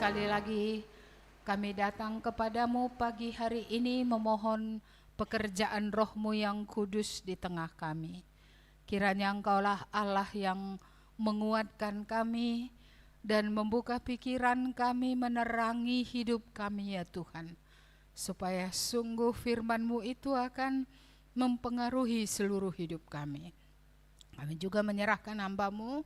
sekali lagi kami datang kepadamu pagi hari ini memohon pekerjaan roh-Mu yang kudus di tengah kami. Kiranya Engkaulah Allah yang menguatkan kami dan membuka pikiran kami, menerangi hidup kami ya Tuhan. Supaya sungguh firman-Mu itu akan mempengaruhi seluruh hidup kami. Kami juga menyerahkan hamba-Mu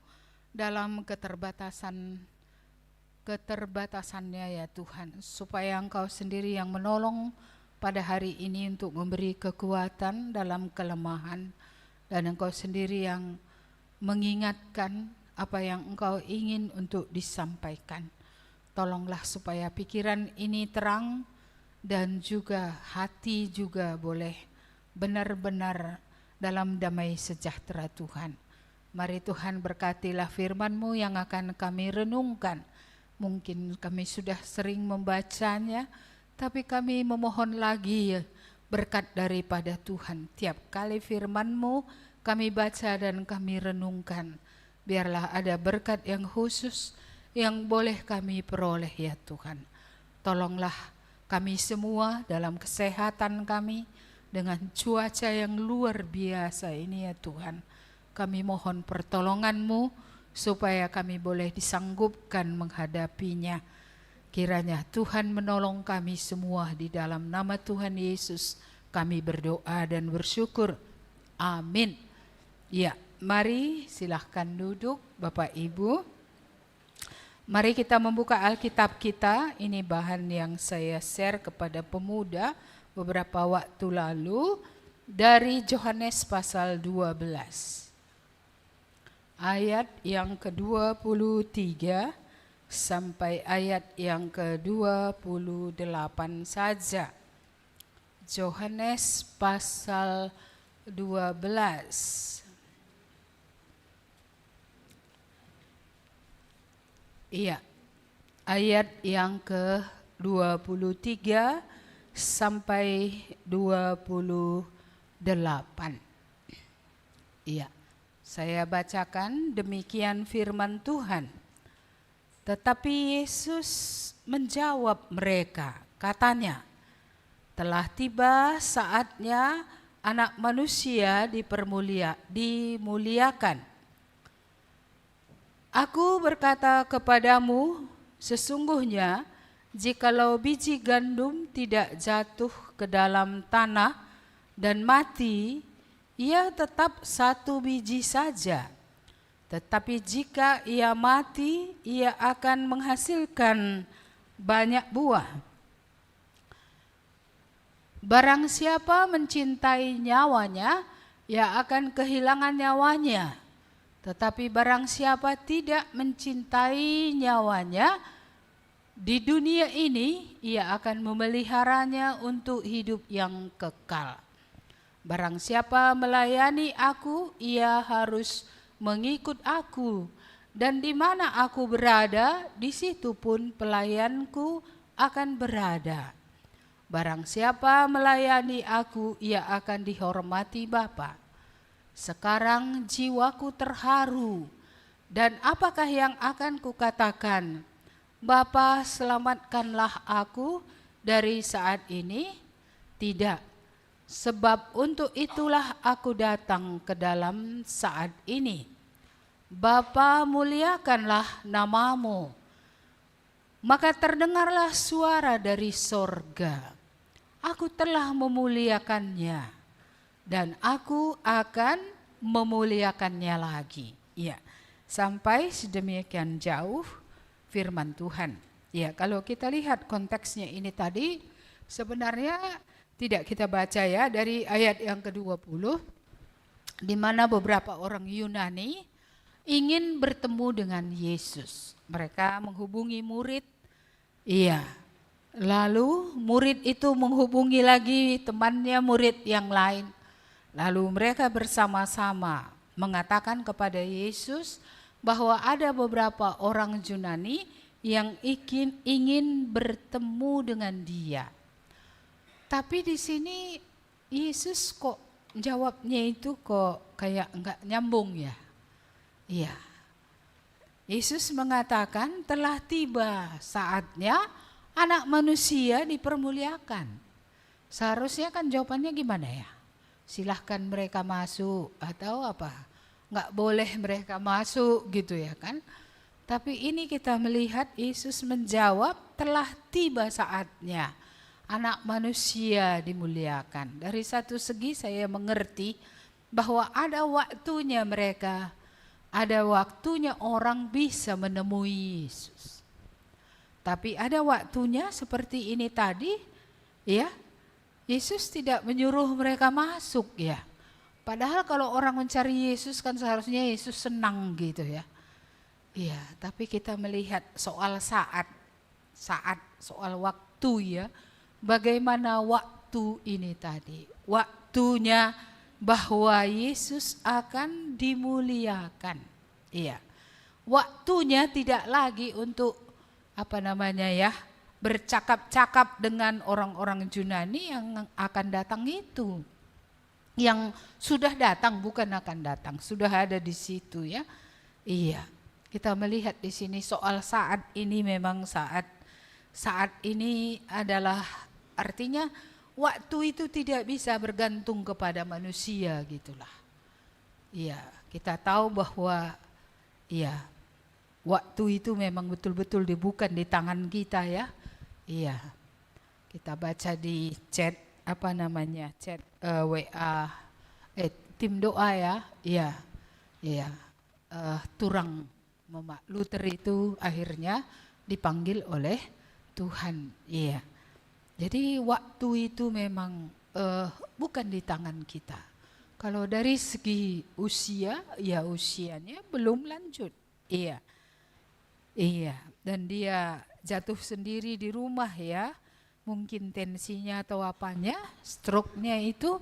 dalam keterbatasannya ya Tuhan, supaya Engkau sendiri yang menolong pada hari ini untuk memberi kekuatan dalam kelemahan, dan Engkau sendiri yang mengingatkan apa yang Engkau ingin untuk disampaikan. Tolonglah supaya pikiran ini terang dan juga hati juga boleh benar-benar dalam damai sejahtera Tuhan. Mari Tuhan berkatilah firman-Mu yang akan kami renungkan. Mungkin kami sudah sering membacanya, tapi kami memohon lagi berkat daripada Tuhan. Tiap kali firman-Mu kami baca dan kami renungkan, biarlah ada berkat yang khusus yang boleh kami peroleh ya Tuhan. Tolonglah kami semua dalam kesehatan kami dengan cuaca yang luar biasa ini ya Tuhan. Kami mohon pertolongan-Mu supaya kami boleh disanggupkan menghadapinya. Kiranya Tuhan menolong kami semua, di dalam nama Tuhan Yesus kami berdoa dan bersyukur. Amin. Ya, mari silahkan duduk Bapak Ibu. Mari kita membuka Alkitab kita. Ini bahan yang saya share kepada pemuda beberapa waktu lalu dari Yohanes pasal 12. Ayat yang ke-23 sampai ayat yang ke-28 saja. Yohanes pasal 12. Iya, ayat yang ke-23 sampai 28. Iya. Saya bacakan demikian firman Tuhan. Tetapi Yesus menjawab mereka, katanya, telah tiba saatnya Anak Manusia dimuliakan. Aku berkata kepadamu, sesungguhnya jikalau biji gandum tidak jatuh ke dalam tanah dan mati, ia tetap satu biji saja. Tetapi jika ia mati, ia akan menghasilkan banyak buah. Barang siapa mencintai nyawanya, ia akan kehilangan nyawanya. Tetapi barang siapa tidak mencintai nyawanya, di dunia ini ia akan memeliharanya untuk hidup yang kekal. Barang siapa melayani aku, ia harus mengikut aku, dan di mana aku berada, di situ pun pelayanku akan berada. Barang siapa melayani aku, ia akan dihormati Bapa. Sekarang jiwaku terharu, dan apakah yang akan kukatakan? Bapa, selamatkanlah aku dari saat ini? Tidak. Sebab untuk itulah aku datang ke dalam saat ini. Bapa, muliakanlah nama-Mu. Maka terdengarlah suara dari sorga. Aku telah memuliakannya, dan aku akan memuliakannya lagi. Ya, sampai sedemikian jauh firman Tuhan. Ya, kalau kita lihat konteksnya ini tadi, sebenarnya tidak kita baca ya, dari ayat yang ke-20, di mana beberapa orang Yunani ingin bertemu dengan Yesus. Mereka menghubungi murid, iya. Lalu murid itu menghubungi lagi temannya murid yang lain. Lalu mereka bersama-sama mengatakan kepada Yesus bahwa ada beberapa orang Yunani yang ingin bertemu dengan Dia. Tapi di sini Yesus kok jawabnya itu kok kayak enggak nyambung ya. Iya. Yesus mengatakan telah tiba saatnya anak manusia dipermuliakan. Seharusnya kan jawabannya gimana ya? Silahkan mereka masuk atau apa? Nggak boleh mereka masuk gitu ya kan? Tapi ini kita melihat Yesus menjawab telah tiba saatnya anak manusia dimuliakan. Dari satu segi saya mengerti bahwa ada waktunya mereka, ada waktunya orang bisa menemui Yesus. Tapi ada waktunya seperti ini tadi, ya, Yesus tidak menyuruh mereka masuk ya. Padahal kalau orang mencari Yesus kan seharusnya Yesus senang gitu ya. Iya, tapi kita melihat soal saat, soal waktu ya. Bagaimana waktu ini tadi? Waktunya bahwa Yesus akan dimuliakan. Iya. Waktunya tidak lagi untuk bercakap-cakap dengan orang-orang Yunani yang akan datang itu. Yang sudah datang bukan akan datang, sudah ada di situ ya. Iya. Kita melihat di sini soal saat ini memang saat ini adalah artinya waktu itu tidak bisa bergantung kepada manusia gitulah. Iya, kita tahu bahwa waktu itu memang betul-betul bukan di tangan kita ya. Iya. Kita baca di chat WA tim doa ya. Iya. Iya. Turang Mama Luther itu akhirnya dipanggil oleh Tuhan. Iya. Jadi waktu itu memang bukan di tangan kita. Kalau dari segi usia, ya usianya belum lanjut. Iya. Iya, dan dia jatuh sendiri di rumah ya. Mungkin tensinya atau apanya, stroke-nya itu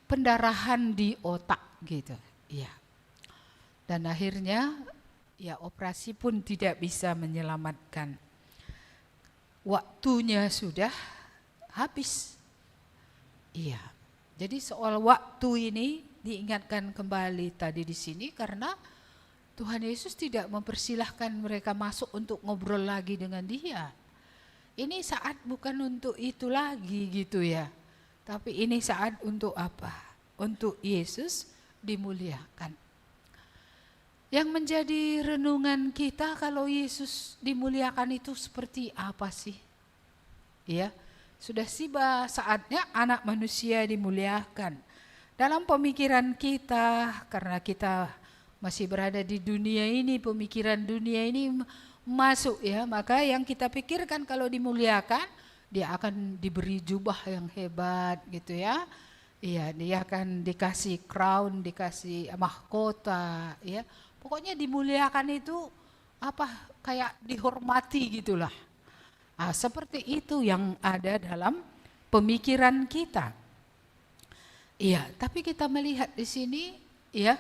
pendarahan di otak gitu. Iya. Dan akhirnya ya operasi pun tidak bisa menyelamatkan. Waktunya sudah habis. Iya. Jadi soal waktu ini diingatkan kembali tadi di sini karena Tuhan Yesus tidak mempersilahkan mereka masuk untuk ngobrol lagi dengan dia. Ini saat bukan untuk itu lagi gitu ya. Tapi ini saat untuk apa? Untuk Yesus dimuliakan. Yang menjadi renungan kita kalau Yesus dimuliakan itu seperti apa sih? Ya, sudah tiba saatnya anak manusia dimuliakan. Dalam pemikiran kita, karena kita masih berada di dunia ini, pemikiran dunia ini masuk ya, maka yang kita pikirkan kalau dimuliakan, dia akan diberi jubah yang hebat gitu ya. Iya, dia akan dikasih crown, dikasih mahkota ya. Pokoknya dimuliakan itu kayak dihormati gitulah. Seperti itu yang ada dalam pemikiran kita. Iya, tapi kita melihat di sini ya,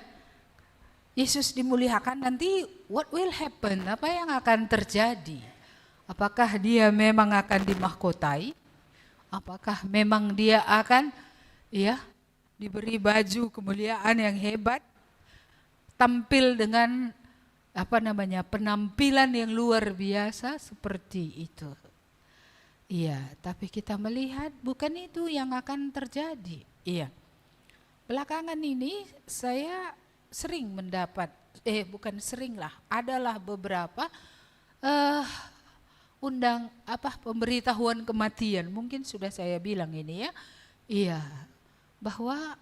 Yesus dimuliakan, nanti what will happen? Apa yang akan terjadi? Apakah dia memang akan dimahkotai? Apakah memang dia akan diberi baju kemuliaan yang hebat? Tampil dengan penampilan yang luar biasa seperti itu. Iya, tapi kita melihat bukan itu yang akan terjadi. Iya. Belakangan ini saya sering mendapat, adalah beberapa pemberitahuan kematian. Mungkin sudah saya bilang ini ya. Iya, bahwa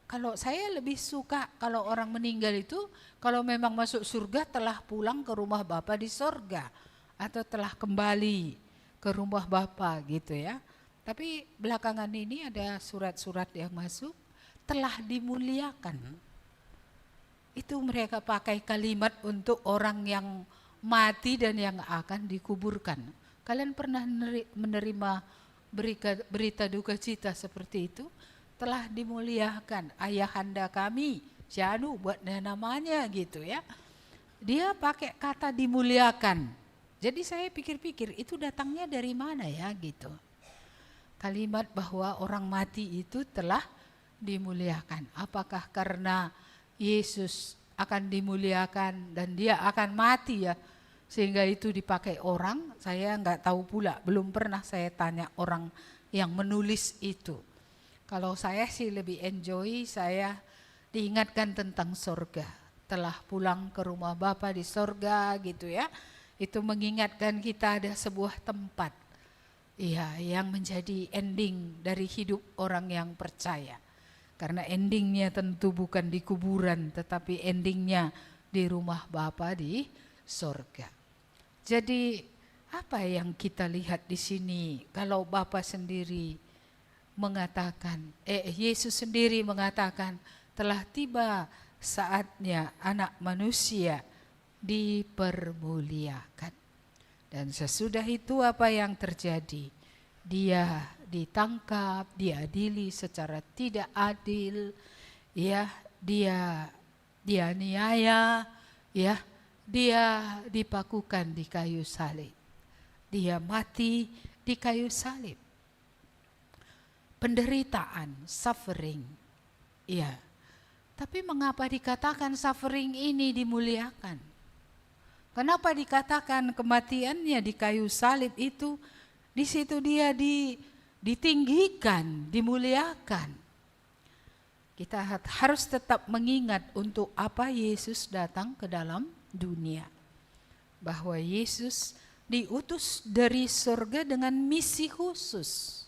kalau saya lebih suka kalau orang meninggal itu, kalau memang masuk surga telah pulang ke rumah Bapa di surga atau telah kembali ke rumah Bapa gitu ya. Tapi belakangan ini ada surat-surat yang masuk telah dimuliakan. Itu mereka pakai kalimat untuk orang yang mati dan yang akan dikuburkan. Kalian pernah menerima berita duka cita seperti itu? Telah dimuliakan ayahanda kami, Syanu buat namanya gitu ya. Dia pakai kata dimuliakan. Jadi saya pikir-pikir itu datangnya dari mana ya gitu. Kalimat bahwa orang mati itu telah dimuliakan. Apakah karena Yesus akan dimuliakan dan dia akan mati ya. Sehingga itu dipakai orang, saya nggak tahu pula, belum pernah saya tanya orang yang menulis itu. Kalau saya sih lebih enjoy, saya diingatkan tentang sorga. Telah pulang ke rumah Bapa di sorga gitu ya. Itu mengingatkan kita ada sebuah tempat ya, yang menjadi ending dari hidup orang yang percaya. Karena endingnya tentu bukan di kuburan, tetapi endingnya di rumah Bapa di sorga. Jadi apa yang kita lihat di sini kalau Bapa sendiri mengatakan, Yesus sendiri mengatakan telah tiba saatnya anak manusia dipermuliakan. Dan sesudah itu apa yang terjadi? Dia ditangkap, diadili secara tidak adil, ya, dia dianiaya, ya, dia dipakukan di kayu salib. Dia mati di kayu salib. Penderitaan, suffering. Ya. Tapi mengapa dikatakan suffering ini dimuliakan? Kenapa dikatakan kematiannya di kayu salib itu, di situ dia ditinggikan, dimuliakan? Kita harus tetap mengingat untuk apa Yesus datang ke dalam dunia. Bahwa Yesus diutus dari surga dengan misi khusus.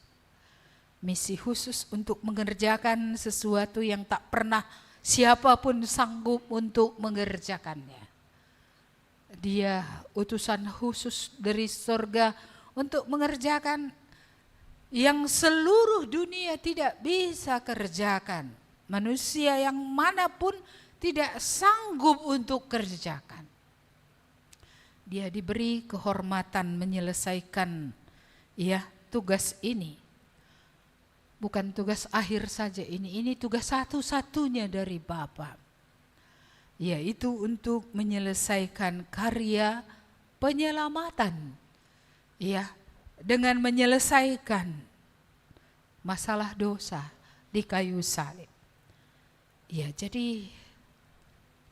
Misi khusus untuk mengerjakan sesuatu yang tak pernah siapapun sanggup untuk mengerjakannya. Dia utusan khusus dari surga untuk mengerjakan yang seluruh dunia tidak bisa kerjakan. Manusia yang manapun tidak sanggup untuk kerjakan. Dia diberi kehormatan menyelesaikan ya tugas ini. Bukan tugas akhir saja ini tugas satu-satunya dari Bapa. Yaitu untuk menyelesaikan karya penyelamatan. Ya, dengan menyelesaikan masalah dosa di kayu salib. Ya, jadi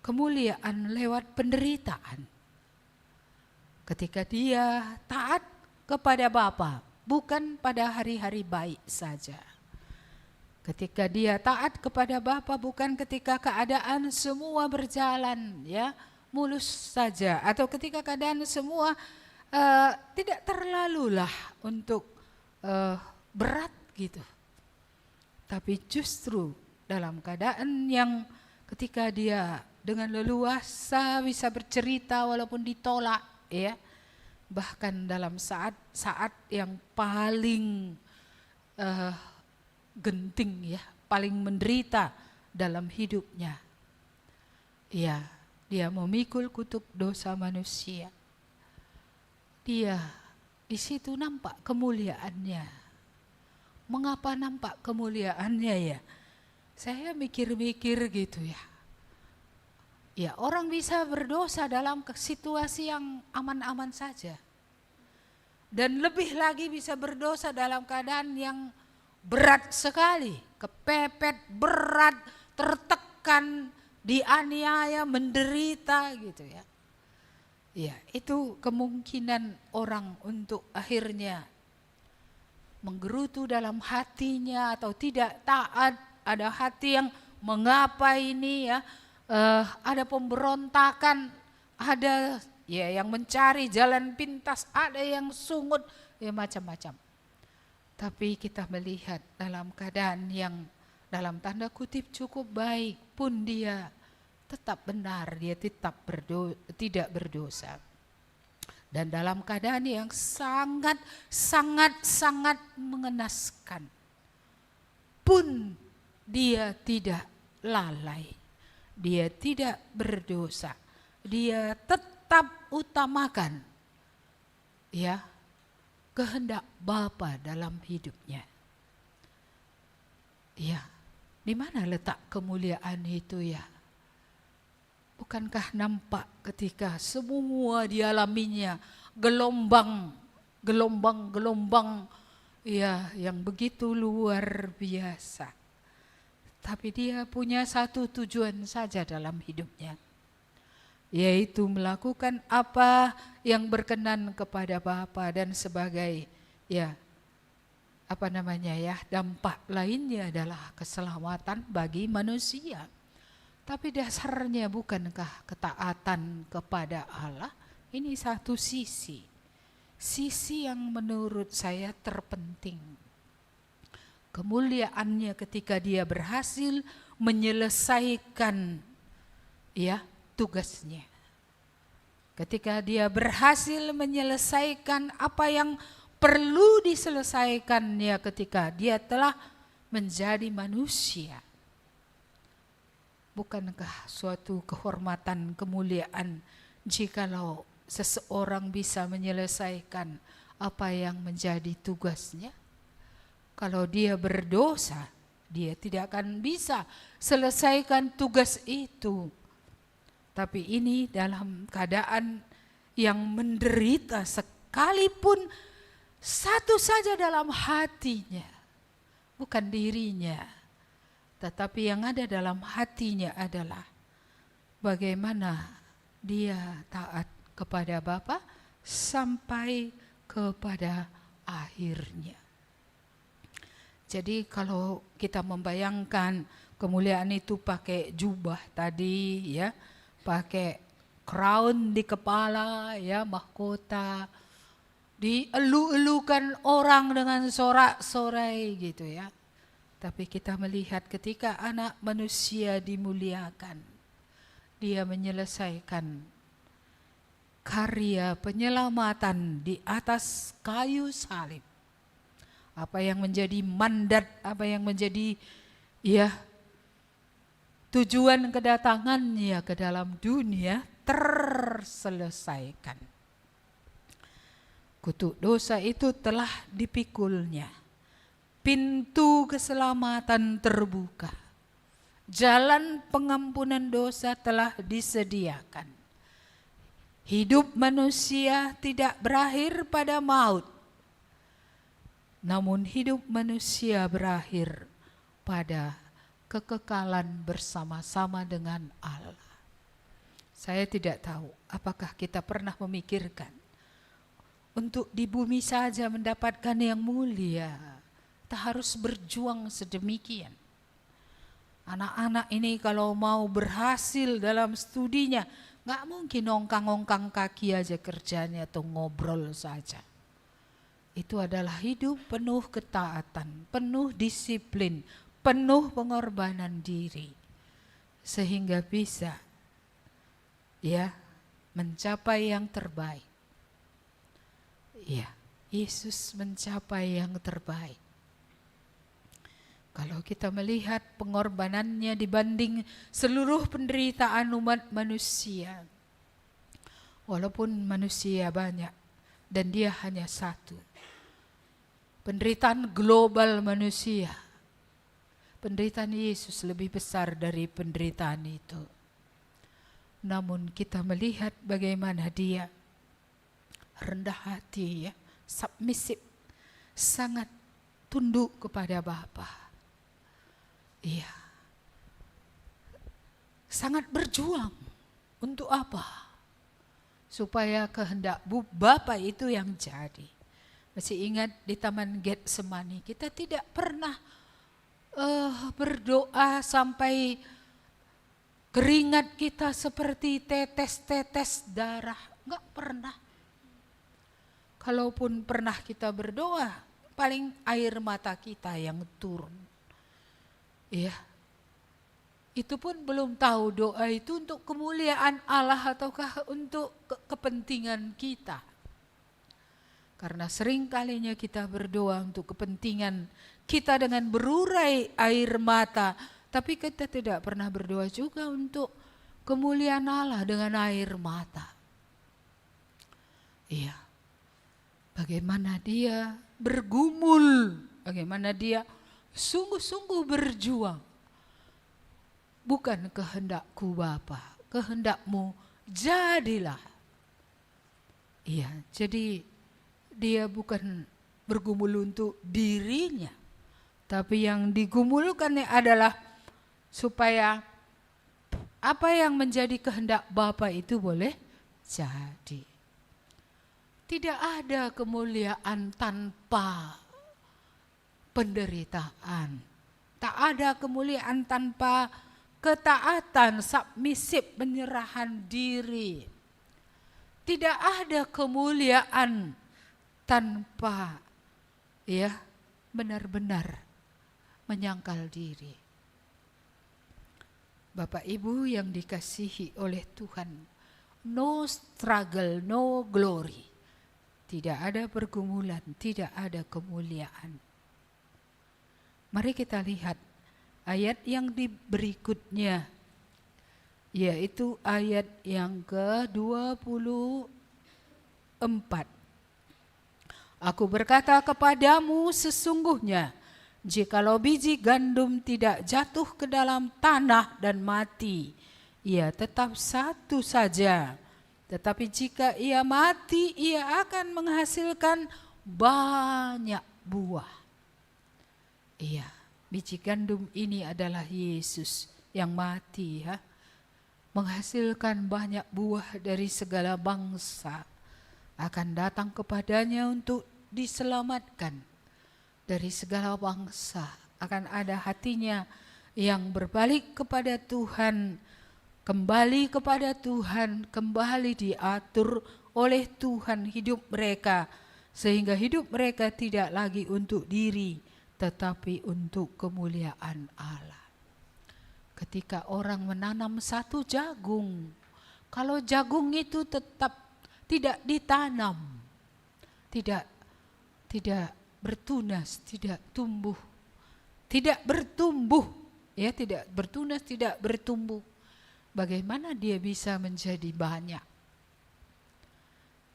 kemuliaan lewat penderitaan. Ketika dia taat kepada Bapa, bukan pada hari-hari baik saja. Ketika dia taat kepada Bapa, bukan ketika keadaan semua berjalan ya mulus saja, atau ketika keadaan semua tidak terlalulah untuk berat gitu. Tapi justru dalam keadaan yang ketika dia dengan leluasa bisa bercerita walaupun ditolak ya, bahkan dalam saat yang paling genting ya, paling menderita dalam hidupnya. Ya, dia memikul kutuk dosa manusia. Dia di situ nampak kemuliaannya. Mengapa nampak kemuliaannya ya? Saya mikir-mikir gitu ya. Ya, orang bisa berdosa dalam situasi yang aman-aman saja. Dan lebih lagi bisa berdosa dalam keadaan yang berat sekali, kepepet, berat, tertekan, dianiaya, menderita gitu ya. Ya, itu kemungkinan orang untuk akhirnya menggerutu dalam hatinya atau tidak taat, ada hati yang mengapa ini ya, ada pemberontakan, ada ya yang mencari jalan pintas, ada yang sungut, ya macam-macam. Tapi kita melihat dalam keadaan yang dalam tanda kutip cukup baik pun dia tetap benar, dia tetap tidak berdosa. Dan dalam keadaan yang sangat mengenaskan pun dia tidak lalai, dia tidak berdosa, dia tetap utamakan ya kehendak Bapa dalam hidupnya. Ya, di mana letak kemuliaan itu ya? Bukankah nampak ketika semua dialaminya gelombang ya yang begitu luar biasa. Tapi dia punya satu tujuan saja dalam hidupnya, yaitu melakukan apa yang berkenan kepada Bapa dan sebagai dampak lainnya adalah keselamatan bagi manusia. Tapi dasarnya bukankah ketaatan kepada Allah? Ini satu sisi yang menurut saya terpenting. Kemuliaannya ketika dia berhasil menyelesaikan tugasnya. Ketika dia berhasil menyelesaikan apa yang perlu diselesaikannya ketika dia telah menjadi manusia. Bukankah suatu kehormatan, kemuliaan jikalau seseorang bisa menyelesaikan apa yang menjadi tugasnya? Kalau dia berdosa, dia tidak akan bisa selesaikan tugas itu. Tapi ini dalam keadaan yang menderita sekalipun satu saja dalam hatinya, bukan dirinya, tetapi yang ada dalam hatinya adalah bagaimana dia taat kepada Bapa sampai kepada akhirnya. Jadi kalau kita membayangkan kemuliaan itu pakai jubah tadi pakai crown di kepala mahkota, dielu-elukan orang dengan sorak-sorai gitu ya. Tapi kita melihat ketika anak manusia dimuliakan, dia menyelesaikan karya penyelamatan di atas kayu salib. Apa yang menjadi mandat, apa yang menjadi tujuan kedatangannya ke dalam dunia terselesaikan. Kutuk dosa itu telah dipikulnya. Pintu keselamatan terbuka. Jalan pengampunan dosa telah disediakan. Hidup manusia tidak berakhir pada maut. Namun hidup manusia berakhir pada kekekalan bersama-sama dengan Allah. Saya tidak tahu apakah kita pernah memikirkan untuk di bumi saja mendapatkan yang mulia, tak harus berjuang sedemikian. Anak-anak ini kalau mau berhasil dalam studinya, gak mungkin ongkang-ongkang kaki aja kerjanya atau ngobrol saja. Itu adalah hidup penuh ketaatan, penuh disiplin, penuh pengorbanan diri. Sehingga bisa mencapai yang terbaik. Yesus mencapai yang terbaik. Kalau kita melihat pengorbanannya dibanding seluruh penderitaan umat manusia. Walaupun manusia banyak dan dia hanya satu. Penderitaan global manusia. Penderitaan Yesus lebih besar dari penderitaan itu. Namun kita melihat bagaimana dia rendah hati submisif, sangat tunduk kepada Bapa. Sangat berjuang. Untuk apa? Supaya kehendak Bapa itu yang jadi. Masih ingat di Taman Getsemani, kita tidak pernah berdoa sampai keringat kita seperti tetes-tetes darah. Enggak pernah. Kalaupun pernah kita berdoa, paling air mata kita yang turun. Itu pun belum tahu doa itu untuk kemuliaan Allah ataukah untuk kepentingan kita. Karena sering kalinya kita berdoa untuk kepentingan kita dengan berurai air mata. Tapi kita tidak pernah berdoa juga untuk kemuliaan Allah dengan air mata. Bagaimana dia bergumul. Bagaimana dia sungguh-sungguh berjuang. Bukan kehendakku Bapa, kehendakmu jadilah. Jadi dia bukan bergumul untuk dirinya, tapi yang digumulkannya adalah supaya apa yang menjadi kehendak Bapa itu boleh jadi. Tidak ada kemuliaan tanpa penderitaan. Tak ada kemuliaan tanpa ketaatan, submisif, penyerahan diri. Tidak ada kemuliaan tanpa benar-benar menyangkal diri. Bapak Ibu yang dikasihi oleh Tuhan, no struggle, no glory. Tidak ada pergumulan, tidak ada kemuliaan. Mari kita lihat ayat yang berikutnya, yaitu ayat yang ke-24. Aku berkata kepadamu, sesungguhnya jikalau biji gandum tidak jatuh ke dalam tanah dan mati, ia tetap satu saja. Tetapi jika ia mati, ia akan menghasilkan banyak buah. Iya, biji gandum ini adalah Yesus yang mati, menghasilkan banyak buah dari segala bangsa. Akan datang kepadanya untuk diselamatkan dari segala bangsa. Akan ada hatinya yang berbalik kepada Tuhan, kembali kepada Tuhan, kembali diatur oleh Tuhan hidup mereka, sehingga hidup mereka tidak lagi untuk diri, tetapi untuk kemuliaan Allah. Ketika orang menanam satu jagung, kalau jagung itu tetap tidak ditanam, tidak bertunas, tidak tumbuh, tidak bertumbuh, tidak bertunas, tidak bertumbuh, bagaimana dia bisa menjadi banyak?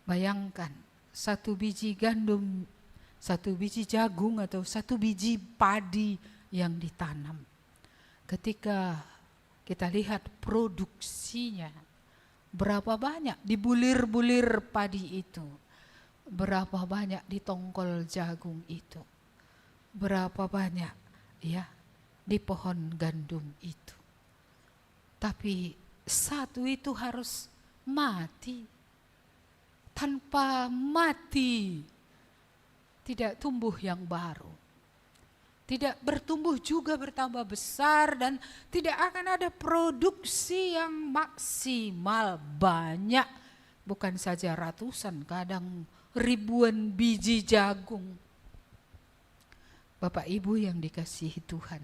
Bayangkan satu biji gandum, satu biji jagung atau satu biji padi yang ditanam. Ketika kita lihat produksinya, berapa banyak di bulir-bulir padi itu, berapa banyak di tongkol jagung itu, berapa banyak di pohon gandum itu. Tapi satu itu harus mati. Tanpa mati tidak tumbuh yang baru, tidak bertumbuh juga bertambah besar, dan tidak akan ada produksi yang maksimal banyak, bukan saja ratusan, kadang ribuan biji jagung. Bapak Ibu yang dikasihi Tuhan,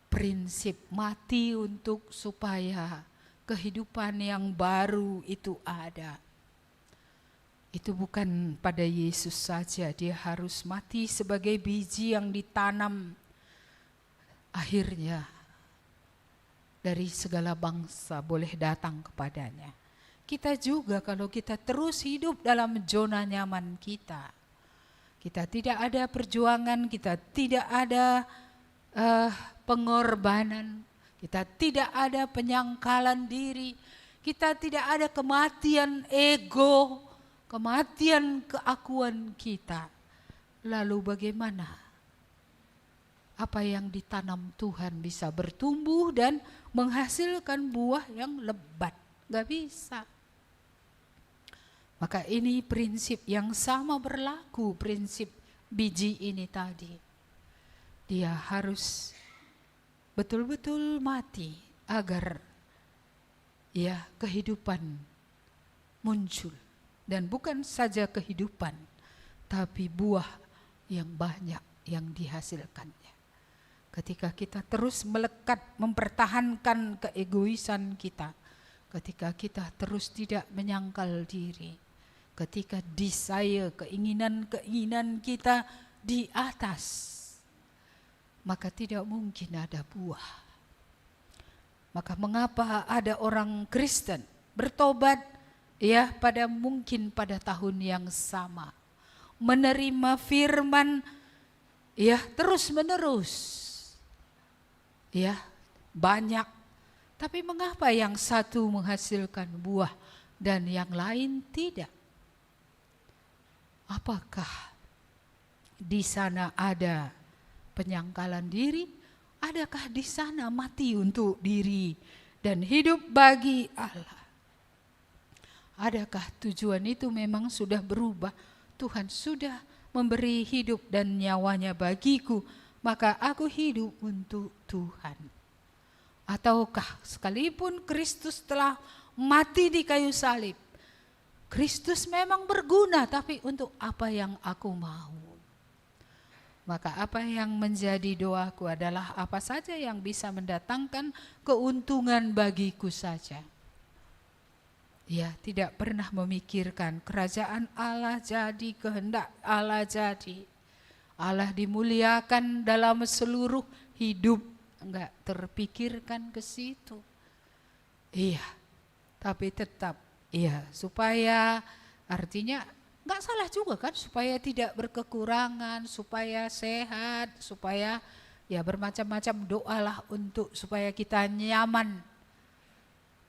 prinsip mati untuk supaya kehidupan yang baru itu ada. Itu bukan pada Yesus saja, dia harus mati sebagai biji yang ditanam. Akhirnya dari segala bangsa boleh datang kepadanya. Kita juga kalau kita terus hidup dalam zona nyaman kita tidak ada perjuangan, kita tidak ada pengorbanan, kita tidak ada penyangkalan diri, kita tidak ada kematian ego, kematian keakuan kita. Lalu bagaimana? Apa yang ditanam Tuhan bisa bertumbuh dan menghasilkan buah yang lebat? Gak bisa. Maka ini prinsip yang sama berlaku, prinsip biji ini tadi. Dia harus betul-betul mati agar kehidupan muncul. Dan bukan saja kehidupan, tapi buah yang banyak yang dihasilkannya. Ketika kita terus melekat mempertahankan keegoisan kita, ketika kita terus tidak menyangkal diri, ketika desire, keinginan kita di atas, maka tidak mungkin ada buah. Maka mengapa ada orang Kristen bertobat pada tahun yang sama, menerima firman terus menerus banyak, tapi mengapa yang satu menghasilkan buah dan yang lain tidak? Apakah di sana ada penyangkalan diri Adakah di sana mati untuk diri dan hidup bagi Allah? Adakah tujuan itu memang sudah berubah? Tuhan sudah memberi hidup dan nyawanya bagiku, maka aku hidup untuk Tuhan. Ataukah sekalipun Kristus telah mati di kayu salib, Kristus memang berguna, tapi untuk apa yang aku mau? Maka apa yang menjadi doaku adalah apa saja yang bisa mendatangkan keuntungan bagiku saja. Ya, tidak pernah memikirkan kerajaan Allah jadi, kehendak Allah jadi. Allah dimuliakan dalam seluruh hidup, enggak terpikirkan ke situ. Iya, tapi tetap, iya, supaya artinya enggak salah juga kan, supaya tidak berkekurangan, supaya sehat, supaya ya bermacam-macam doalah untuk supaya kita nyaman.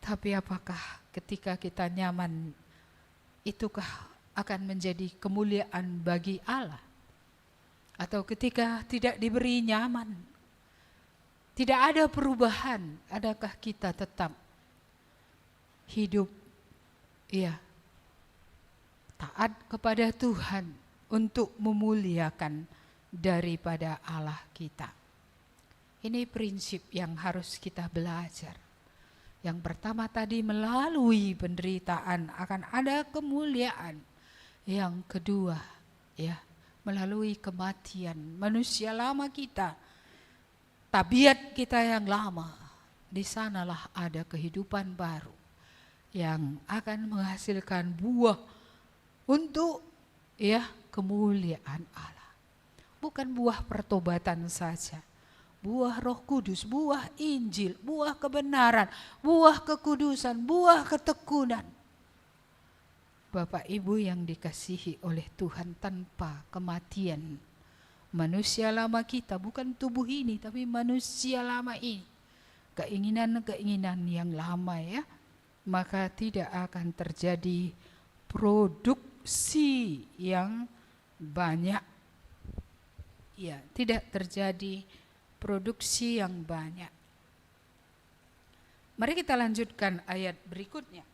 Tapi apakah ketika kita nyaman, itukah akan menjadi kemuliaan bagi Allah? Atau ketika tidak diberi nyaman, tidak ada perubahan, adakah kita tetap hidup taat kepada Tuhan untuk memuliakan daripada Allah kita? Ini prinsip yang harus kita belajar. Yang pertama tadi, melalui penderitaan akan ada kemuliaan. Yang kedua, melalui kematian manusia lama kita, tabiat kita yang lama, di sanalah ada kehidupan baru yang akan menghasilkan buah untuk kemuliaan Allah. Bukan buah pertobatan saja, buah Roh Kudus, buah Injil, buah kebenaran, buah kekudusan, buah ketekunan. Bapak Ibu yang dikasihi oleh Tuhan, tanpa kematian manusia lama kita, bukan tubuh ini tapi manusia lama ini, keinginan-keinginan yang lama maka tidak akan terjadi produksi yang banyak. Tidak terjadi produksi yang banyak. Mari kita lanjutkan ayat berikutnya.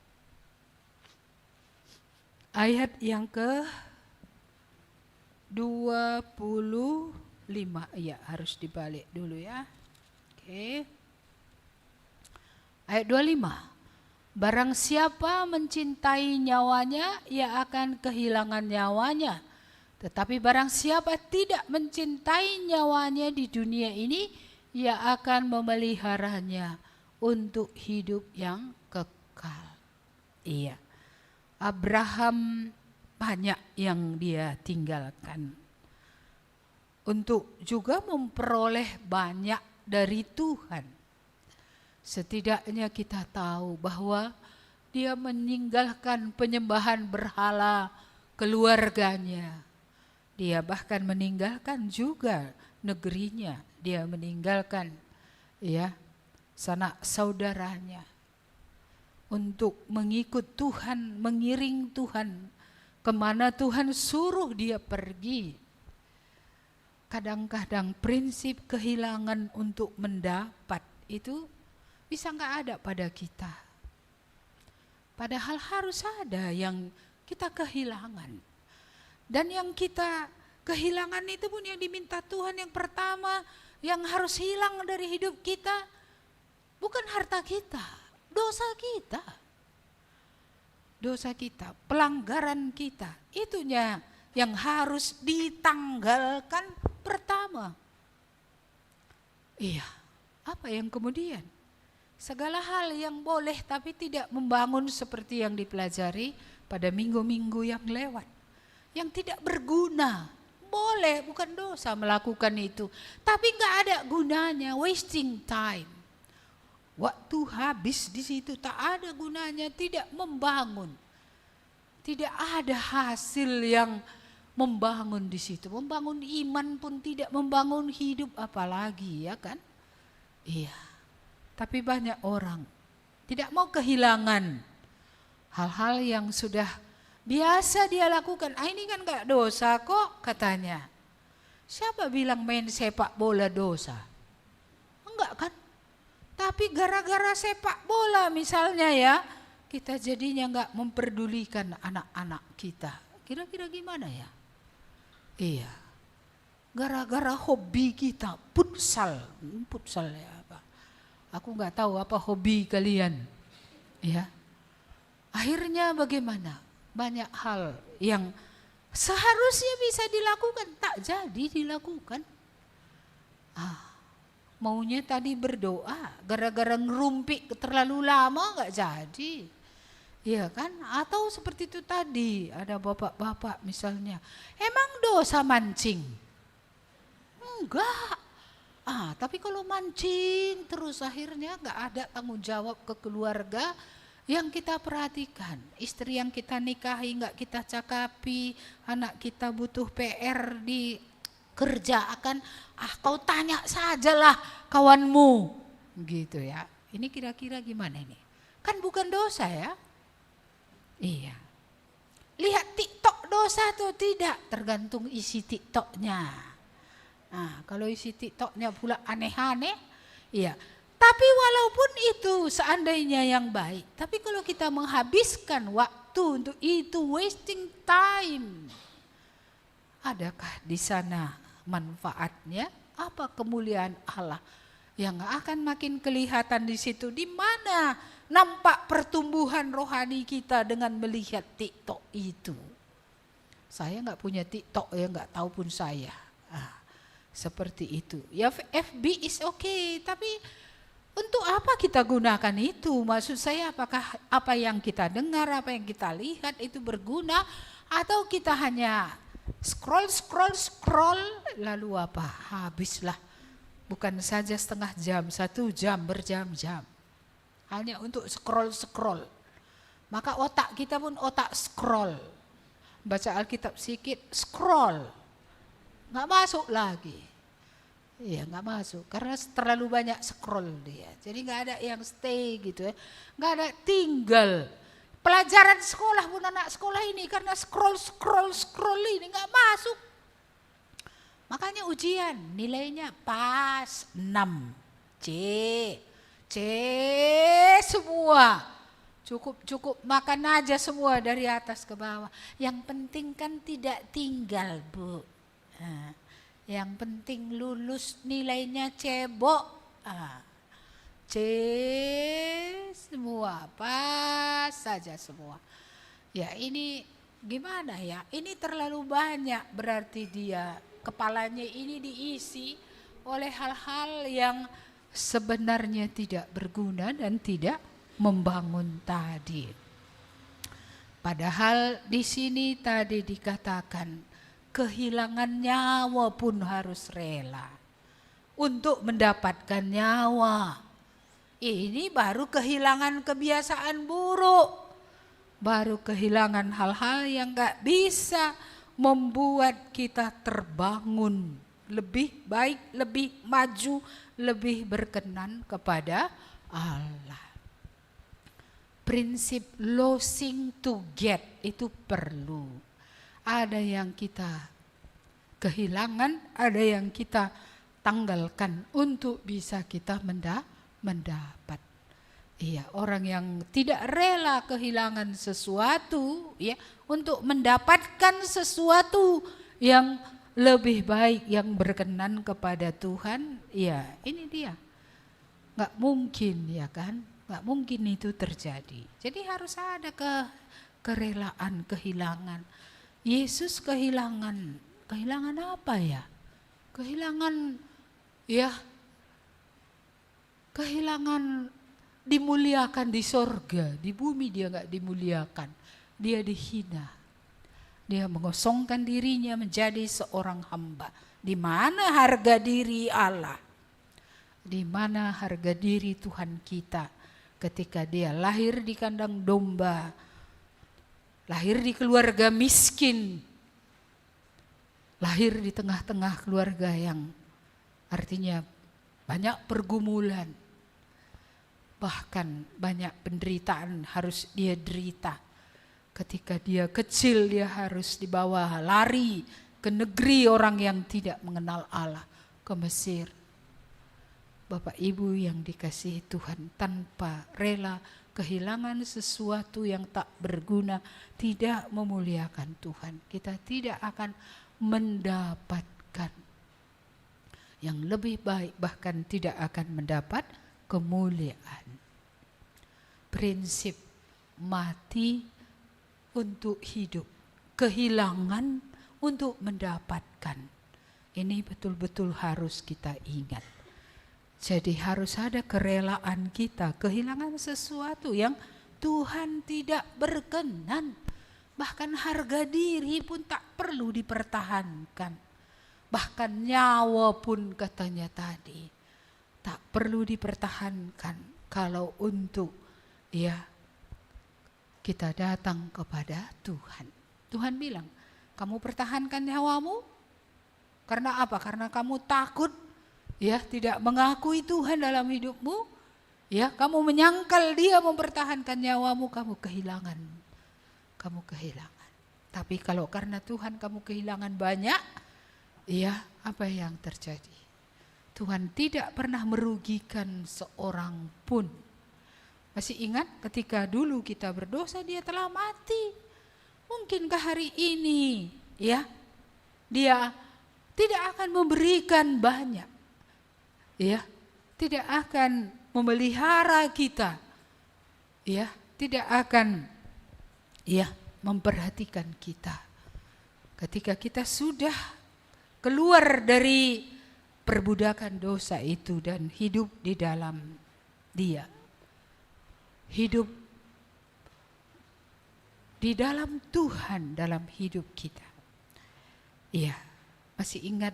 Ayat yang ke-25. Harus dibalik dulu ya. Oke. Ayat 25. Barang siapa mencintai nyawanya, ia akan kehilangan nyawanya. Tetapi barang siapa tidak mencintai nyawanya di dunia ini, ia akan memeliharanya untuk hidup yang kekal. Iya, Abraham banyak yang dia tinggalkan untuk juga memperoleh banyak dari Tuhan. Setidaknya kita tahu bahwa dia meninggalkan penyembahan berhala keluarganya. Dia bahkan meninggalkan juga negerinya. Dia meninggalkan sanak saudaranya untuk mengikut Tuhan, mengiring Tuhan kemana Tuhan suruh dia pergi. Kadang-kadang prinsip kehilangan untuk mendapat itu bisa nggak ada pada kita. Padahal harus ada yang kita kehilangan. Dan yang kita kehilangan itu pun yang diminta Tuhan yang pertama yang harus hilang dari hidup kita bukan harta kita, dosa kita. Dosa kita, pelanggaran kita, itunya yang harus ditanggalkan pertama. Iya, apa yang kemudian? Segala hal yang boleh tapi tidak membangun seperti yang dipelajari pada minggu-minggu yang lewat. Yang tidak berguna, boleh, bukan dosa melakukan itu, tapi nggak ada gunanya, wasting time. Waktu habis di situ, tak ada gunanya, tidak membangun, tidak ada hasil yang membangun di situ. Membangun iman pun tidak, membangun hidup apalagi, ya kan? Iya. Tapi banyak orang tidak mau kehilangan hal-hal yang sudah biasa dia lakukan. Ini kan gak dosa kok katanya. Siapa bilang main sepak bola dosa? enggak kan? Tapi gara-gara sepak bola misalnya ya, kita jadinya enggak memperdulikan anak-anak kita. Kira-kira gimana ya? Iya. Gara-gara hobi kita, futsal ya apa? Aku enggak tahu apa hobi kalian. Ya. Akhirnya bagaimana? Banyak hal yang seharusnya bisa dilakukan, tak jadi dilakukan. Maunya tadi berdoa, gara-gara ngerumpik terlalu lama gak jadi. Iya kan? Atau seperti itu tadi, ada bapak-bapak misalnya, emang dosa mancing? Enggak. Tapi kalau mancing terus akhirnya gak ada tanggung jawab ke keluarga yang kita perhatikan. Istri yang kita nikahi gak kita cakapi, anak kita butuh PR dikerjakan, kau tanya sajalah kawanmu, gitu ya. Ini kira-kira gimana ini? Kan bukan dosa ya? Iya. Lihat TikTok dosa atau tidak, tergantung isi TikToknya. Nah, kalau isi TikToknya pula aneh-aneh, iya. Tapi walaupun itu seandainya yang baik, tapi kalau kita menghabiskan waktu untuk itu, wasting time, adakah di sana manfaatnya? Apa kemuliaan Allah yang akan makin kelihatan di situ? Di mana nampak pertumbuhan rohani kita dengan melihat TikTok itu? Saya nggak punya TikTok ya, nggak tahu pun saya. Seperti itu. Ya FB is okay, tapi untuk apa kita gunakan itu? Maksud saya apakah apa yang kita dengar, apa yang kita lihat itu berguna, atau kita hanya scroll lalu apa? Habislah. Bukan saja setengah jam, 1 jam, berjam-jam. Hanya untuk scroll. Maka otak kita pun otak scroll. Baca Alkitab sedikit, scroll. Nggak masuk lagi. Iya, nggak masuk karena terlalu banyak scroll dia. Jadi nggak ada yang stay gitu ya. Nggak ada tinggal. Pelajaran sekolah pun anak sekolah ini karena scroll ini nggak masuk. Makanya ujian nilainya pas 6. C semua. Cukup makan aja semua dari atas ke bawah. Yang penting kan tidak tinggal, Bu. Yang penting lulus nilainya cebok. C semua, pas saja semua. Ya ini gimana ya? Ini terlalu banyak berarti dia kepalanya ini diisi oleh hal-hal yang sebenarnya tidak berguna dan tidak membangun tadi. Padahal di sini tadi dikatakan kehilangan nyawa pun harus rela untuk mendapatkan nyawa. Ini baru kehilangan kebiasaan buruk, baru kehilangan hal-hal yang gak bisa membuat kita terbangun lebih baik, lebih maju, lebih berkenan kepada Allah. Prinsip losing to get itu perlu. Ada yang kita kehilangan, ada yang kita tanggalkan untuk bisa kita mendapat. Iya, orang yang tidak rela kehilangan sesuatu ya untuk mendapatkan sesuatu yang lebih baik, yang berkenan kepada Tuhan, ya ini dia. Nggak mungkin ya kan, nggak mungkin itu terjadi. Jadi harus ada kerelaan, kehilangan. Yesus kehilangan apa ya? Kehilangan dimuliakan di sorga, di bumi dia nggak dimuliakan, dia dihina, dia mengosongkan dirinya menjadi seorang hamba. Di mana harga diri Allah? Di mana harga diri Tuhan kita ketika dia lahir di kandang domba? Lahir di keluarga miskin, lahir di tengah-tengah keluarga yang artinya banyak pergumulan, bahkan banyak penderitaan harus dia derita. Ketika dia kecil dia harus dibawa lari ke negeri orang yang tidak mengenal Allah, ke Mesir. Bapak Ibu yang dikasihi Tuhan, tanpa rela kehilangan sesuatu yang tak berguna, tidak memuliakan Tuhan, kita tidak akan mendapatkan yang lebih baik, bahkan tidak akan mendapat kemuliaan. Prinsip mati untuk hidup, kehilangan untuk mendapatkan. Ini betul-betul harus kita ingat. Jadi harus ada kerelaan kita kehilangan sesuatu yang Tuhan tidak berkenan. Bahkan harga diri pun tak perlu dipertahankan. Bahkan nyawa pun katanya tadi tak perlu dipertahankan kalau untuk kita datang kepada Tuhan. Tuhan bilang, kamu pertahankan nyawamu karena apa? Karena kamu takut tidak mengakui Tuhan dalam hidupmu, kamu menyangkal Dia mempertahankan nyawamu, kamu kehilangan. Tapi kalau karena Tuhan kamu kehilangan banyak, apa yang terjadi? Tuhan tidak pernah merugikan seorang pun. Masih ingat ketika dulu kita berdosa, Dia telah mati. Mungkinkah hari ini Dia tidak akan memberikan banyak, tidak akan memelihara kita, tidak akan memperhatikan kita ketika kita sudah keluar dari perbudakan dosa itu dan hidup di dalam Dia, hidup di dalam Tuhan dalam hidup kita. Masih ingat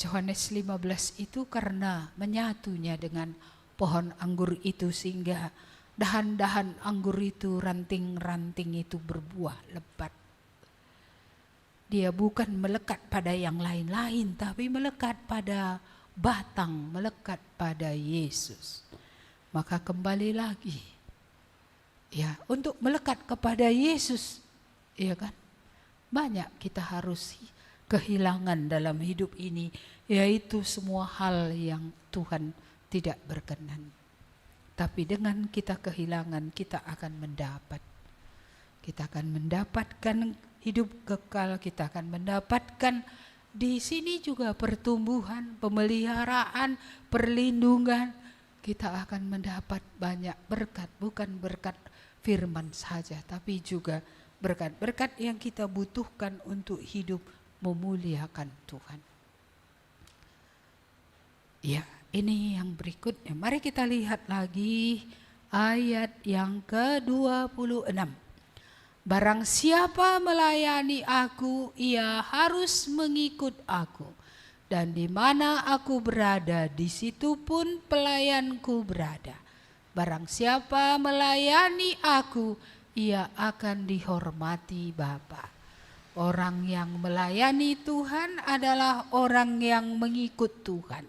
Yohanes 15 itu karena menyatunya dengan pohon anggur itu sehingga dahan-dahan anggur itu, ranting-ranting itu berbuah lebat. Dia bukan melekat pada yang lain-lain, tapi melekat pada batang, melekat pada Yesus. Maka kembali lagi untuk melekat kepada Yesus, banyak kita harus kehilangan dalam hidup ini, yaitu semua hal yang Tuhan tidak berkenan. Tapi dengan kita kehilangan, kita akan mendapat. Kita akan mendapatkan hidup kekal, kita akan mendapatkan di sini juga pertumbuhan, pemeliharaan, perlindungan. Kita akan mendapat banyak berkat, bukan berkat firman saja, tapi juga berkat-berkat yang kita butuhkan untuk hidup memuliakan Tuhan. Ini yang berikutnya. Mari kita lihat lagi ayat yang ke-26. Barang siapa melayani aku, ia harus mengikut aku. Dan di mana aku berada, di situ pun pelayanku berada. Barang siapa melayani aku, ia akan dihormati Bapa. Orang yang melayani Tuhan adalah orang yang mengikut Tuhan,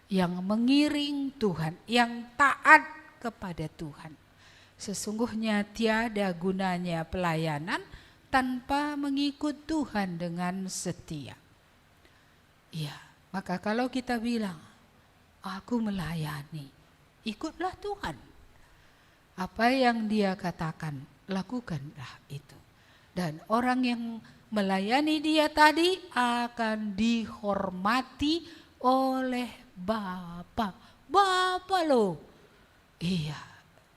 yang mengiring Tuhan, yang taat kepada Tuhan. Sesungguhnya tiada gunanya pelayanan tanpa mengikut Tuhan dengan setia. Maka kalau kita bilang, aku melayani, ikutlah Tuhan. Apa yang Dia katakan, lakukanlah itu. Dan orang yang melayani Dia tadi akan dihormati oleh Bapa. Bapa loh.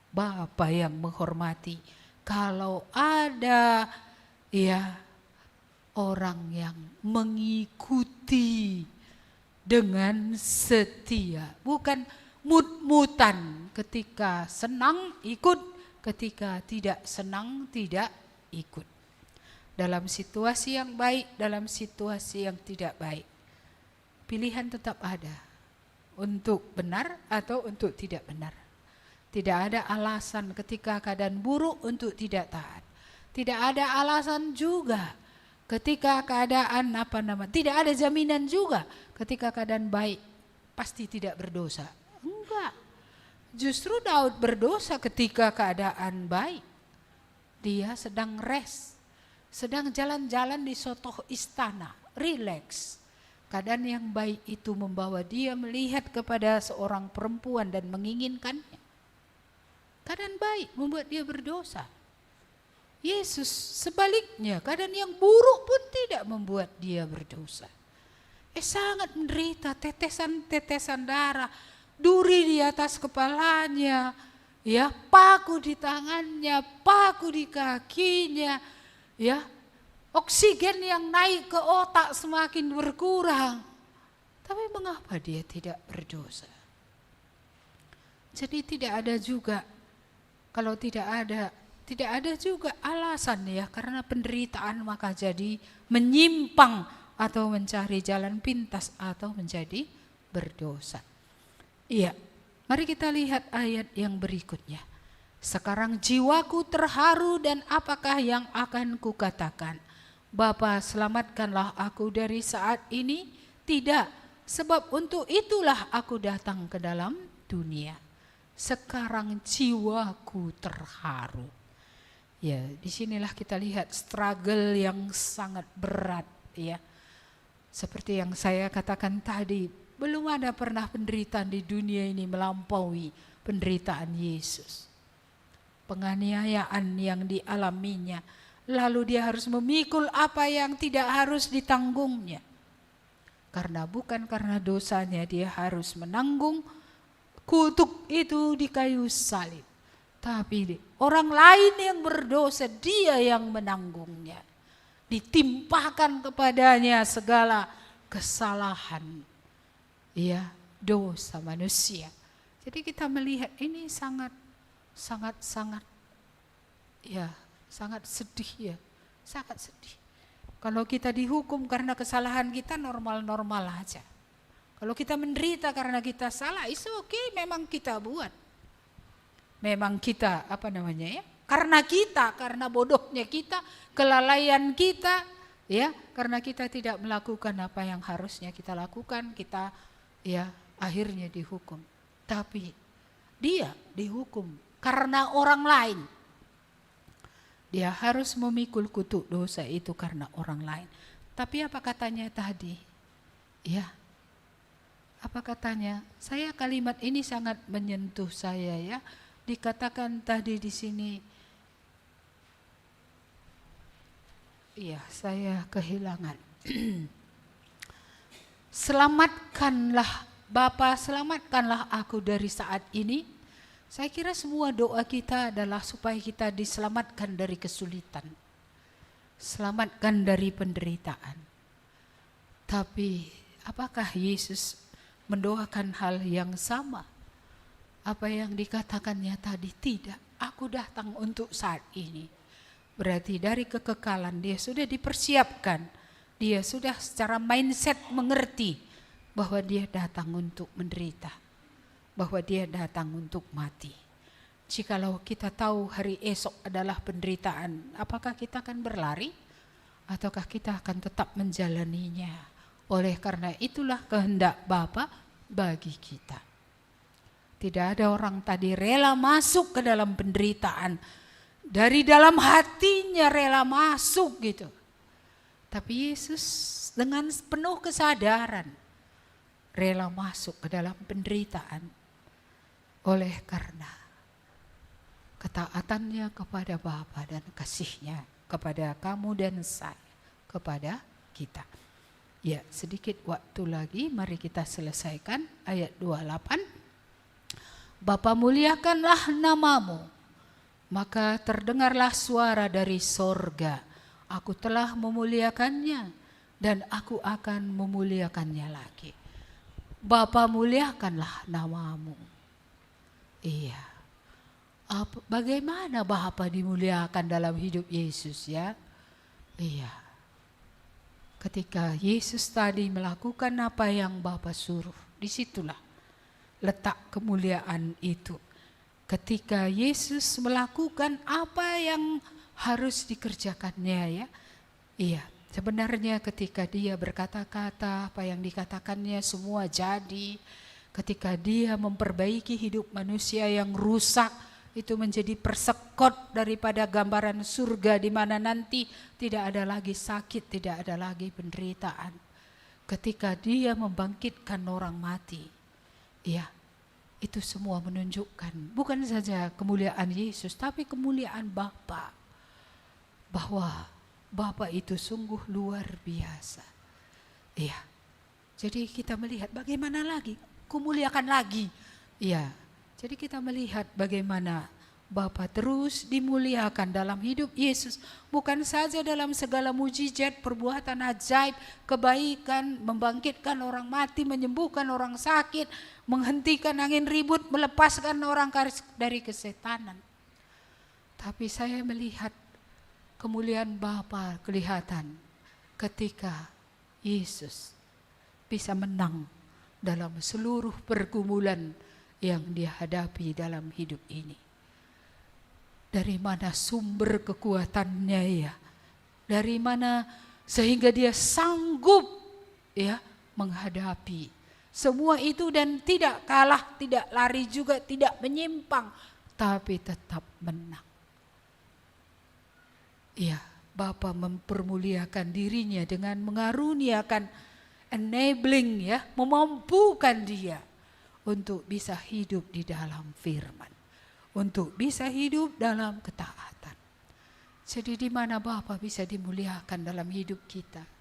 Bapa yang menghormati. Kalau ada orang yang mengikuti dengan setia, bukan mut-mutan, ketika senang ikut, ketika tidak senang tidak ikut. Dalam situasi yang baik, dalam situasi yang tidak baik, pilihan tetap ada untuk benar atau untuk tidak benar. Tidak ada alasan ketika keadaan buruk untuk tidak taat. Tidak ada alasan juga ketika keadaan tidak ada jaminan juga ketika keadaan baik pasti tidak berdosa. Enggak. Justru Daud berdosa ketika keadaan baik. Dia sedang rest, sedang jalan-jalan di sotoh istana, relax. Keadaan yang baik itu membawa dia melihat kepada seorang perempuan dan menginginkannya. Keadaan baik membuat dia berdosa. Yesus sebaliknya, keadaan yang buruk pun tidak membuat dia berdosa. Sangat menderita, tetesan-tetesan darah, duri di atas kepalanya, ya, paku di tangannya, paku di kakinya, ya. Oksigen yang naik ke otak semakin berkurang. Tapi mengapa dia tidak berdosa? Jadi tidak ada juga, kalau tidak ada juga alasan ya, karena penderitaan maka jadi menyimpang atau mencari jalan pintas atau menjadi berdosa. Iya, mari kita lihat ayat yang berikutnya. Sekarang jiwaku terharu dan apakah yang akan kukatakan? Bapa, selamatkanlah aku dari saat ini. Tidak, sebab untuk itulah aku datang ke dalam dunia. Sekarang jiwaku terharu. Ya, disinilah kita lihat struggle yang sangat berat ya. Seperti yang saya katakan tadi, belum ada pernah penderitaan di dunia ini melampaui penderitaan Yesus. Penganiayaan yang dialaminya, lalu dia harus memikul apa yang tidak harus ditanggungnya. Karena bukan karena dosanya dia harus menanggung kutuk itu di kayu salib. Tapi orang lain yang berdosa, dia yang menanggungnya. Ditimpakan kepadanya segala kesalahan, ya, dosa manusia. Jadi kita melihat ini sangat ya, sangat sedih ya, sangat sedih. Kalau kita dihukum karena kesalahan kita normal-normal aja. Kalau kita menderita karena kita salah, itu oke, memang kita buat. Memang kita karena bodohnya kita, kelalaian kita, ya, karena kita tidak melakukan apa yang harusnya kita lakukan, kita ya akhirnya dihukum. Tapi dia dihukum karena orang lain. Dia harus memikul kutuk dosa itu karena orang lain. Tapi apa katanya tadi? Ya, apa katanya? Kalimat ini sangat menyentuh saya ya. Dikatakan tadi di sini, iya, saya kehilangan. Selamatkanlah Bapa, selamatkanlah aku dari saat ini. Saya kira semua doa kita adalah supaya kita diselamatkan dari kesulitan, selamatkan dari penderitaan. Tapi apakah Yesus mendoakan hal yang sama? Apa yang dikatakannya tadi? Tidak, aku datang untuk saat ini. Berarti dari kekekalan dia sudah dipersiapkan. Dia sudah secara mindset mengerti bahwa dia datang untuk menderita, bahwa dia datang untuk mati. Jikalau kita tahu hari esok adalah penderitaan, apakah kita akan berlari? Ataukah kita akan tetap menjalaninya? Oleh karena itulah kehendak Bapa bagi kita. Tidak ada orang tadi rela masuk ke dalam penderitaan. Dari dalam hatinya rela masuk gitu. Tapi Yesus dengan penuh kesadaran rela masuk ke dalam penderitaan. Oleh karena ketaatannya kepada Bapa dan kasihnya kepada kamu dan saya, kepada kita. Ya, sedikit waktu lagi, mari kita selesaikan ayat 28. Bapa, muliakanlah namamu. Maka terdengarlah suara dari sorga. Aku telah memuliakannya dan aku akan memuliakannya lagi. Bapa, muliakanlah namamu. Iya. Bagaimana Bapa dimuliakan dalam hidup Yesus ya? Iya. Ketika Yesus tadi melakukan apa yang Bapa suruh, disitulah letak kemuliaan itu. Ketika Yesus melakukan apa yang harus dikerjakannya ya. Iya, sebenarnya ketika dia berkata-kata, apa yang dikatakannya semua jadi. Ketika dia memperbaiki hidup manusia yang rusak, itu menjadi persekot daripada gambaran surga di mana nanti tidak ada lagi sakit, tidak ada lagi penderitaan. ketika dia membangkitkan orang mati, ya, itu semua menunjukkan bukan saja kemuliaan Yesus, tapi kemuliaan Bapa. Bahwa Bapa itu sungguh luar biasa. Ya, jadi kita melihat bagaimana lagi, kemuliaan lagi. Ya, jadi kita melihat bagaimana Bapa terus dimuliakan dalam hidup Yesus. Bukan saja dalam segala mujizat, perbuatan ajaib, kebaikan, membangkitkan orang mati, menyembuhkan orang sakit, menghentikan angin ribut, melepaskan orang dari kesetanan. Tapi saya melihat kemuliaan Bapa kelihatan ketika Yesus bisa menang dalam seluruh pergumulan yang dia hadapi dalam hidup ini. Dari mana sumber kekuatannya ya? Dari mana sehingga dia sanggup ya menghadapi semua itu dan tidak kalah, tidak lari juga, tidak menyimpang, tapi tetap menang. Ya, Bapa mempermuliakan dirinya dengan mengaruniakan enabling ya, memampukan dia untuk bisa hidup di dalam firman, untuk bisa hidup dalam ketaatan. Jadi di mana Bapa bisa dimuliakan dalam hidup kita?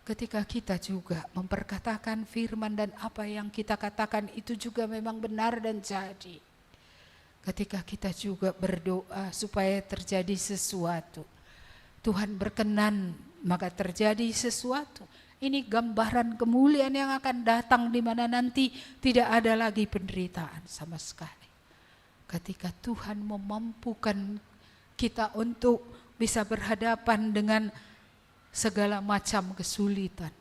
Ketika kita juga memperkatakan firman dan apa yang kita katakan itu juga memang benar dan jadi. Ketika kita juga berdoa supaya terjadi sesuatu, Tuhan berkenan maka terjadi sesuatu. Ini gambaran kemuliaan yang akan datang di mana nanti tidak ada lagi penderitaan sama sekali. Ketika Tuhan memampukan kita untuk bisa berhadapan dengan segala macam kesulitan.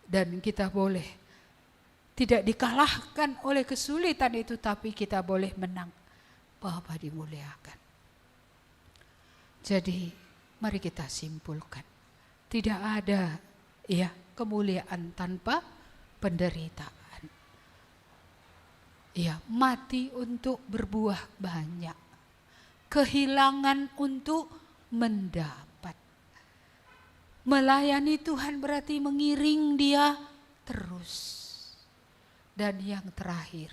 Dan kita boleh tidak dikalahkan oleh kesulitan itu, tapi kita boleh menang. Bapa dimuliakan. Jadi mari kita simpulkan. Tidak ada ya kemuliaan tanpa penderitaan. Ya, mati untuk berbuah banyak. Kehilangan untuk mendapat. Melayani Tuhan berarti mengiring dia terus. Dan yang terakhir,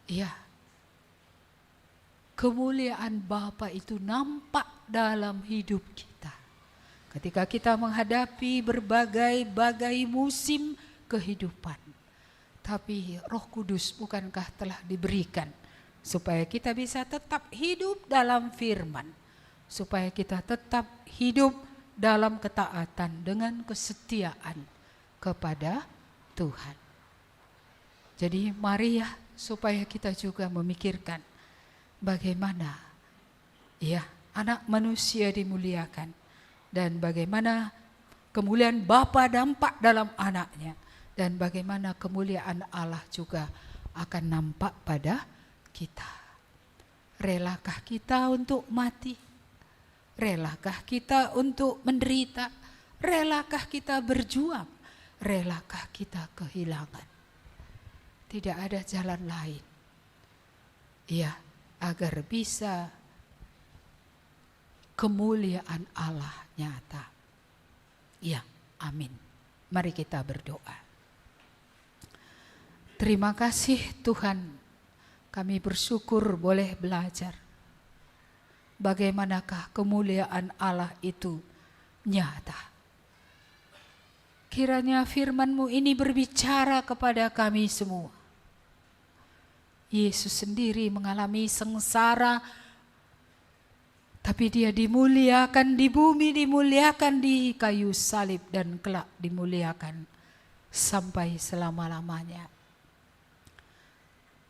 ya, kemuliaan Bapa itu nampak dalam hidup kita. Ketika kita menghadapi berbagai musim kehidupan. Tapi Roh Kudus bukankah telah diberikan supaya kita bisa tetap hidup dalam firman. Supaya kita tetap hidup dalam ketaatan dengan kesetiaan kepada Tuhan. Jadi mari ya supaya kita juga memikirkan bagaimana ya anak manusia dimuliakan dan bagaimana kemuliaan Bapa dampak dalam anaknya dan bagaimana kemuliaan Allah juga akan nampak pada kita. Relakah kita untuk mati? Relakah kita untuk menderita? Relakah kita berjuang? Relakah kita kehilangan? Tidak ada jalan lain. Ya, agar bisa kemuliaan Allah nyata. Ya, amin. Mari kita berdoa. Terima kasih Tuhan, kami bersyukur boleh belajar. Bagaimanakah kemuliaan Allah itu nyata. Kiranya firman-Mu ini berbicara kepada kami semua. Yesus sendiri mengalami sengsara, tapi dia dimuliakan di bumi, dimuliakan di kayu salib, dan kelak dimuliakan sampai selama-lamanya.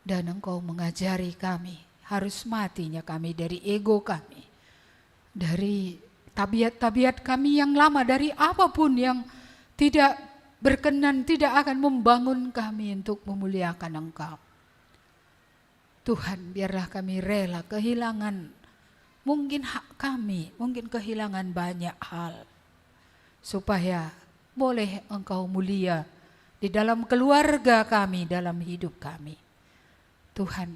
Dan Engkau mengajari kami, harus matinya kami dari ego kami, dari tabiat-tabiat kami yang lama, dari apapun yang tidak berkenan, tidak akan membangun kami untuk memuliakan Engkau. Tuhan, biarlah kami rela kehilangan mungkin hak kami, mungkin kehilangan banyak hal, supaya boleh Engkau mulia di dalam keluarga kami, dalam hidup kami. Tuhan,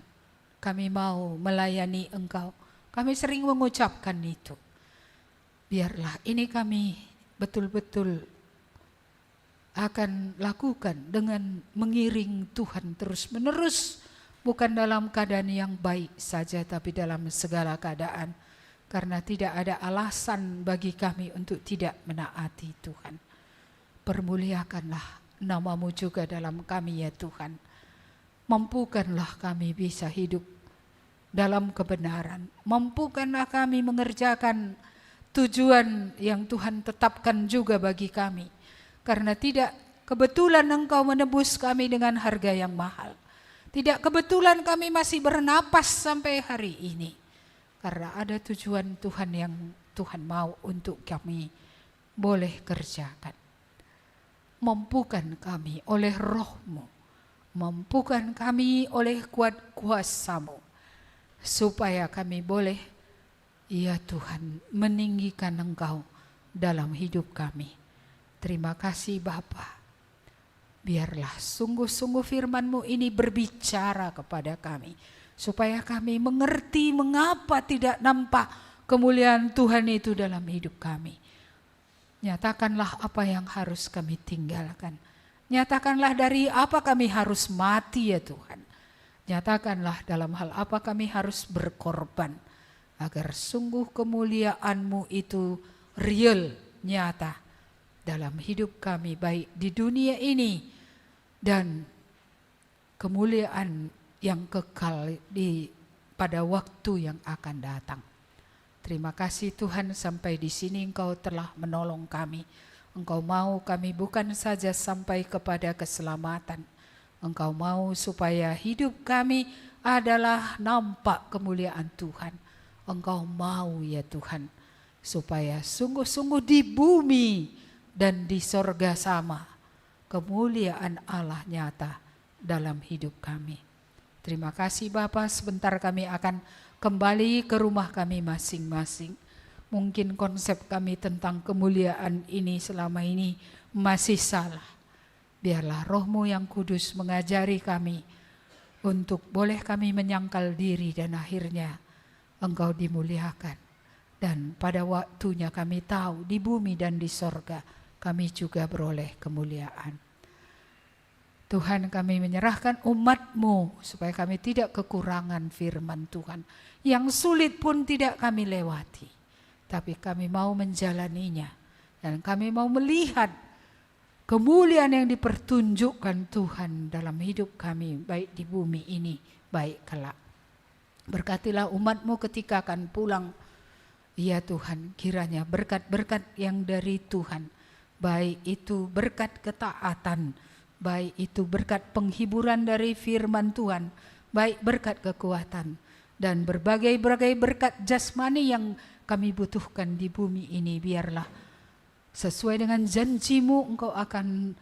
kami mau melayani Engkau. Kami sering mengucapkan itu. Biarlah ini kami betul-betul akan lakukan dengan mengiring Tuhan terus-menerus, bukan dalam keadaan yang baik saja, tapi dalam segala keadaan. Karena tidak ada alasan bagi kami untuk tidak menaati Tuhan. Permuliakanlah nama-Mu juga dalam kami ya Tuhan. Mampukanlah kami bisa hidup dalam kebenaran. Mampukanlah kami mengerjakan tujuan yang Tuhan tetapkan juga bagi kami. Karena tidak kebetulan Engkau menebus kami dengan harga yang mahal. Tidak kebetulan kami masih bernapas sampai hari ini. Karena ada tujuan Tuhan yang Tuhan mau untuk kami boleh kerjakan. Mampukan kami oleh Roh-Mu. Mampukan kami oleh kuasa-Mu. Supaya kami boleh, ya Tuhan, meninggikan Engkau dalam hidup kami. Terima kasih Bapa. Biarlah sungguh-sungguh firman-Mu ini berbicara kepada kami. Supaya kami mengerti mengapa tidak nampak kemuliaan Tuhan itu dalam hidup kami. Nyatakanlah apa yang harus kami tinggalkan. Nyatakanlah dari apa kami harus mati ya Tuhan. Nyatakanlah dalam hal apa kami harus berkorban. Agar sungguh kemuliaan-Mu itu real, nyata dalam hidup kami, baik di dunia ini dan kemuliaan yang kekal pada waktu yang akan datang. Terima kasih Tuhan, sampai di sini Engkau telah menolong kami. Engkau mau kami bukan saja sampai kepada keselamatan. Engkau mau supaya hidup kami adalah nampak kemuliaan Tuhan. Engkau mau ya Tuhan, supaya sungguh-sungguh di bumi dan di sorga sama kemuliaan Allah nyata dalam hidup kami. Terima kasih Bapa, sebentar kami akan kembali ke rumah kami masing-masing. Mungkin konsep kami tentang kemuliaan ini selama ini masih salah. Biarlah Roh-Mu yang kudus mengajari kami untuk boleh kami menyangkal diri dan akhirnya Engkau dimuliakan. Dan pada waktunya kami tahu di bumi dan di sorga kami juga beroleh kemuliaan. Tuhan, kami menyerahkan umat-Mu supaya kami tidak kekurangan firman Tuhan. Yang sulit pun tidak kami lewati. Tapi kami mau menjalaninya. Dan kami mau melihat kemuliaan yang dipertunjukkan Tuhan dalam hidup kami. Baik di bumi ini, baik kelak. Berkatilah umat-Mu ketika akan pulang. Ya Tuhan, kiranya berkat-berkat yang dari Tuhan. Baik itu berkat ketaatan, baik itu berkat penghiburan dari firman Tuhan, baik berkat kekuatan, dan berbagai-bagai berkat jasmani yang kami butuhkan di bumi ini. Biarlah sesuai dengan janji-Mu Engkau akan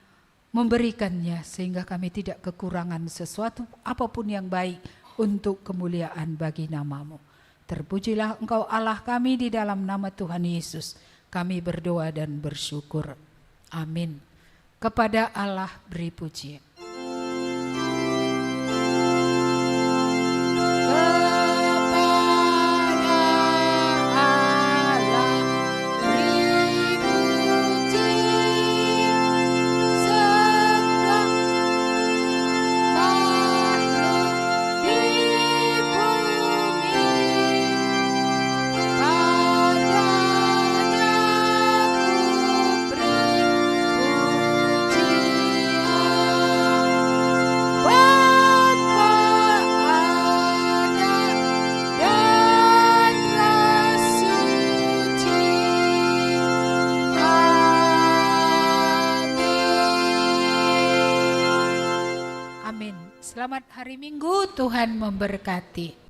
memberikannya, sehingga kami tidak kekurangan sesuatu apapun yang baik untuk kemuliaan bagi nama-Mu. Terpujilah Engkau Allah kami, di dalam nama Tuhan Yesus kami berdoa dan bersyukur. Amin. Kepada Allah beri pujian. Selamat hari Minggu, Tuhan memberkati.